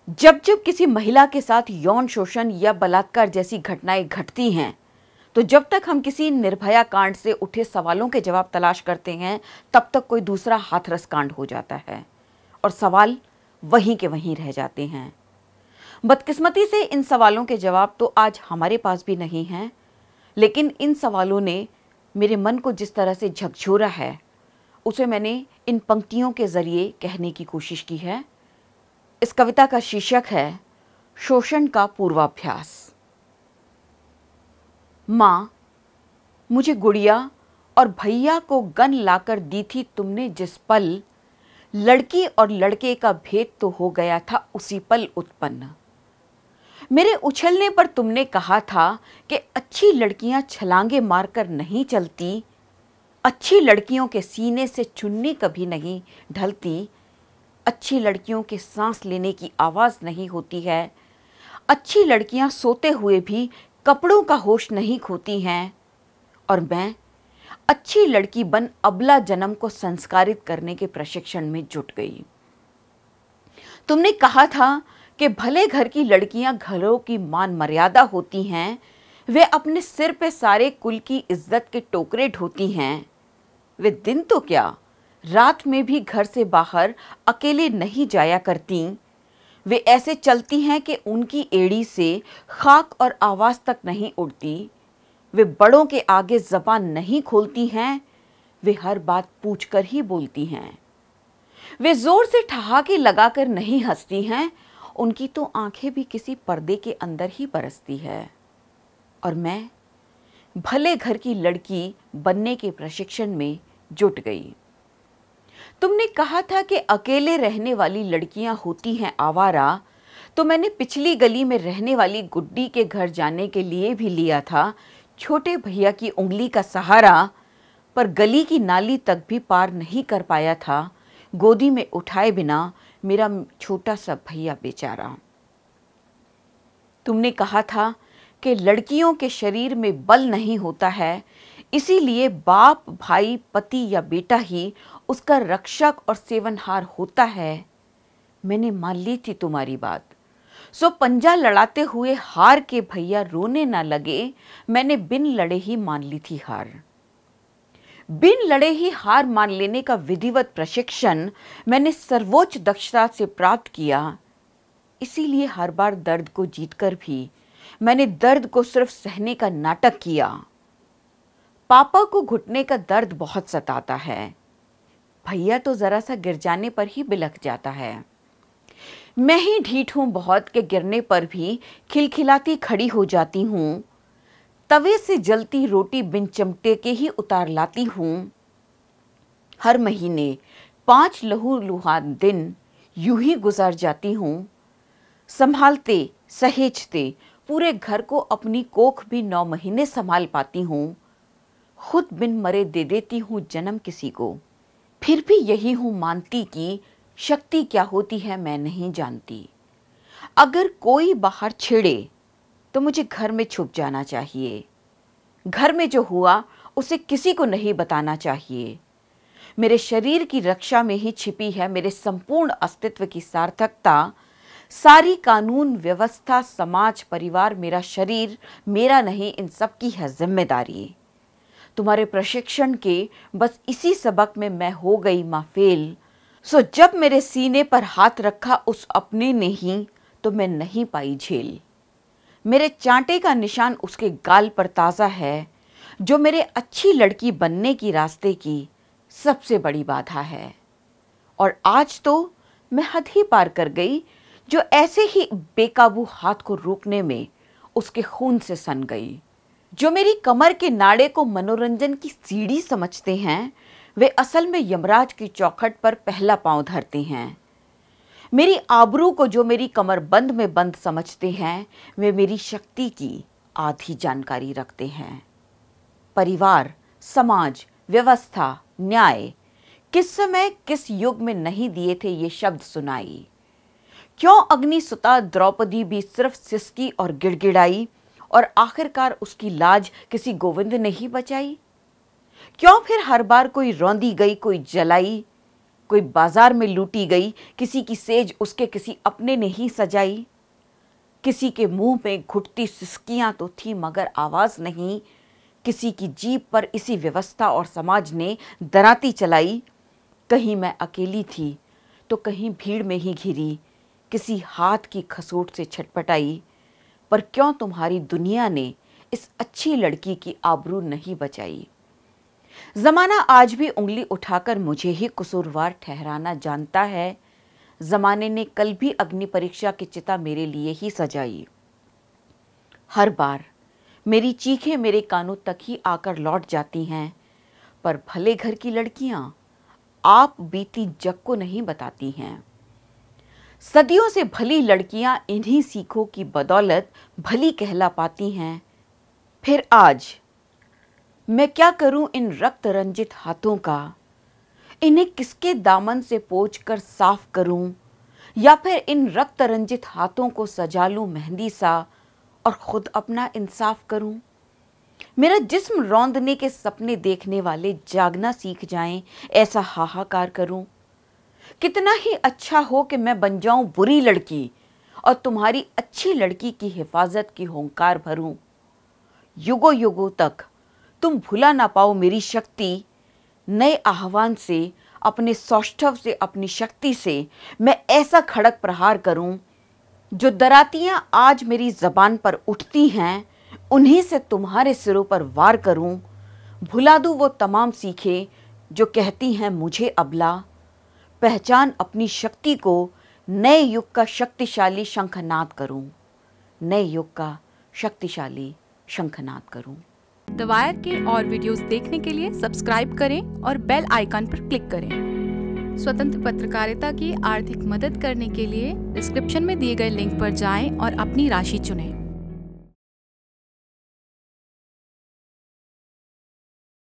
जब जब किसी महिला के साथ यौन शोषण या बलात्कार जैसी घटनाएं घटती हैं, तो जब तक हम किसी निर्भया कांड से उठे सवालों के जवाब तलाश करते हैं, तब तक कोई दूसरा हाथरस कांड हो जाता है और सवाल वहीं के वहीं रह जाते हैं। बदकिस्मती से इन सवालों के जवाब तो आज हमारे पास भी नहीं हैं, लेकिन इन सवालों ने मेरे मन को जिस तरह से झकझोरा है, उसे मैंने इन पंक्तियों के जरिए कहने की कोशिश की है। इस कविता का शीर्षक है शोषण का पूर्वाभ्यास। माँ, मुझे गुड़िया और भैया को गन लाकर दी थी तुमने जिस पल, लड़की और लड़के का भेद तो हो गया था उसी पल उत्पन्न। मेरे उछलने पर तुमने कहा था कि अच्छी लड़कियां छलांगे मारकर नहीं चलती, अच्छी लड़कियों के सीने से चुन्नी कभी नहीं ढलती, अच्छी लड़कियों के सांस लेने की आवाज़ नहीं होती है, अच्छी लड़कियां सोते हुए भी कपड़ों का होश नहीं खोती हैं, और मैं अच्छी लड़की बन अबला जन्म को संस्कारित करने के प्रशिक्षण में जुट गई। तुमने कहा था कि भले घर की लड़कियां घरों की मान मर्यादा होती हैं, वे अपने सिर पे सारे कुल की इज्जत के टोकरे ढोती हैं। वे दिन तो क्या, रात में भी घर से बाहर अकेले नहीं जाया करती। वे ऐसे चलती हैं कि उनकी एड़ी से खाक और आवाज़ तक नहीं उड़ती। वे बड़ों के आगे ज़बान नहीं खोलती हैं, वे हर बात पूछकर ही बोलती हैं। वे ज़ोर से ठहाके लगाकर नहीं हंसती हैं, उनकी तो आंखें भी किसी पर्दे के अंदर ही बरसती है। और मैं भले घर की लड़की बनने के प्रशिक्षण में जुट गई। तुमने कहा था कि अकेले रहने वाली लड़कियां होती हैं आवारा, तो मैंने पिछली गली में रहने वाली गुड्डी के घर जाने के लिए भी लिया था छोटे भैया की उंगली का सहारा, पर गली की नाली तक भी पार नहीं कर पाया था गोदी में उठाए बिना मेरा छोटा सा भैया बेचारा। तुमने कहा था कि लड़कियों के शरीर में बल नहीं होता है, इसीलिए बाप, भाई, पति या बेटा ही उसका रक्षक और सेवनहार होता है। मैंने मान ली थी तुम्हारी बात, सो पंजा लड़ाते हुए हार के भैया रोने ना लगे, मैंने बिन लड़े ही मान ली थी हार। बिन लड़े ही हार मान लेने का विधिवत प्रशिक्षण मैंने सर्वोच्च दक्षता से प्राप्त किया। इसीलिए हर बार दर्द को जीतकर भी मैंने दर्द को सिर्फ सहने का नाटक किया। पापा को घुटने का दर्द बहुत सताता है, भैया तो जरा सा गिर जाने पर ही बिलख जाता है। मैं ही ढीठ हूं बहुत के गिरने पर भी खिलखिलाती खड़ी हो जाती हूं। तवे से जलती रोटी बिन चमटे के ही उतार लाती हूं। हर महीने 5 लहूलुहान दिन यूं ही गुजार जाती हूं। संभालते सहेजते पूरे घर को अपनी कोख भी 9 महीने संभाल पाती हूं। खुद बिन मरे दे देती हूं जन्म किसी को, फिर भी यही हूं मानती कि शक्ति क्या होती है मैं नहीं जानती। अगर कोई बाहर छेड़े तो मुझे घर में छुप जाना चाहिए। घर में जो हुआ उसे किसी को नहीं बताना चाहिए। मेरे शरीर की रक्षा में ही छिपी है मेरे संपूर्ण अस्तित्व की सार्थकता। सारी कानून व्यवस्था, समाज, परिवार, मेरा शरीर मेरा नहीं, इन सब की है जिम्मेदारी। तुम्हारे प्रशिक्षण के बस इसी सबक में मैं हो गई माँ फेल। सो जब मेरे सीने पर हाथ रखा उस अपने ने ही, तो मैं नहीं पाई झेल। मेरे चांटे का निशान उसके गाल पर ताज़ा है, जो मेरे अच्छी लड़की बनने की रास्ते की सबसे बड़ी बाधा है। और आज तो मैं हद ही पार कर गई, जो ऐसे ही बेकाबू हाथ को रोकने में उसके खून से सन गई। जो मेरी कमर के नाड़े को मनोरंजन की सीढ़ी समझते हैं, वे असल में यमराज की चौखट पर पहला पांव धरते हैं। मेरी आबरू को जो मेरी कमर बंद में बंद समझते हैं, वे मेरी शक्ति की आधी जानकारी रखते हैं। परिवार, समाज, व्यवस्था, न्याय किस समय किस युग में नहीं दिए थे ये शब्द सुनाई। क्यों अग्निसुता द्रौपदी भी सिर्फ सिसकी और गिड़गिड़ाई, और आखिरकार उसकी लाज किसी गोविंद ने ही बचाई। क्यों फिर हर बार कोई रौंदी गई, कोई जलाई, कोई बाजार में लूटी गई, किसी की सेज उसके किसी अपने ने ही सजाई। किसी के मुंह में घुटती सिसकियां तो थी मगर आवाज नहीं, किसी की जीभ पर इसी व्यवस्था और समाज ने दराती चलाई। कहीं मैं अकेली थी तो कहीं भीड़ में ही घिरी, किसी हाथ की खसोट से छटपटाई। पर क्यों तुम्हारी दुनिया ने इस अच्छी लड़की की आबरू नहीं बचाई। जमाना आज भी उंगली उठाकर मुझे ही कसूरवार ठहराना जानता है। जमाने ने कल भी अग्नि परीक्षा की चिता मेरे लिए ही सजाई। हर बार मेरी चीखें मेरे कानों तक ही आकर लौट जाती हैं, पर भले घर की लड़कियां आप बीती जग को नहीं बताती हैं। सदियों से भली लड़कियां इन्हीं सीखों की बदौलत भली कहला पाती हैं। फिर आज मैं क्या करूं इन रक्त रंजित हाथों का, इन्हें किसके दामन से पोंछकर साफ करूं, या फिर इन रक्त रंजित हाथों को सजा लूं मेहंदी सा और खुद अपना इंसाफ करूं। मेरा जिस्म रौंदने के सपने देखने वाले जागना सीख जाएं, ऐसा हाहाकार करूं। कितना ही अच्छा हो कि मैं बन जाऊं बुरी लड़की और तुम्हारी अच्छी लड़की की हिफाजत की होंकार भरूं। युगों युगों तक तुम भुला ना पाओ मेरी शक्ति। नए आह्वान से, अपने सौष्ठव से, अपनी शक्ति से मैं ऐसा खड़क प्रहार करूं, जो दरातियां आज मेरी जबान पर उठती हैं उन्हीं से तुम्हारे सिरों पर वार करूं। भुला दूं वो तमाम सीखे जो कहती हैं मुझे अबला। पहचान अपनी शक्ति को, नए युग का शक्तिशाली शंखनाद करूं। नए युग का शक्तिशाली शंखनाद करूं। द वायर के और वीडियोस देखने के लिए सब्सक्राइब करें और बेल आइकन पर क्लिक करें। स्वतंत्र पत्रकारिता की आर्थिक मदद करने के लिए डिस्क्रिप्शन में दिए गए लिंक पर जाएं और अपनी राशि चुनें।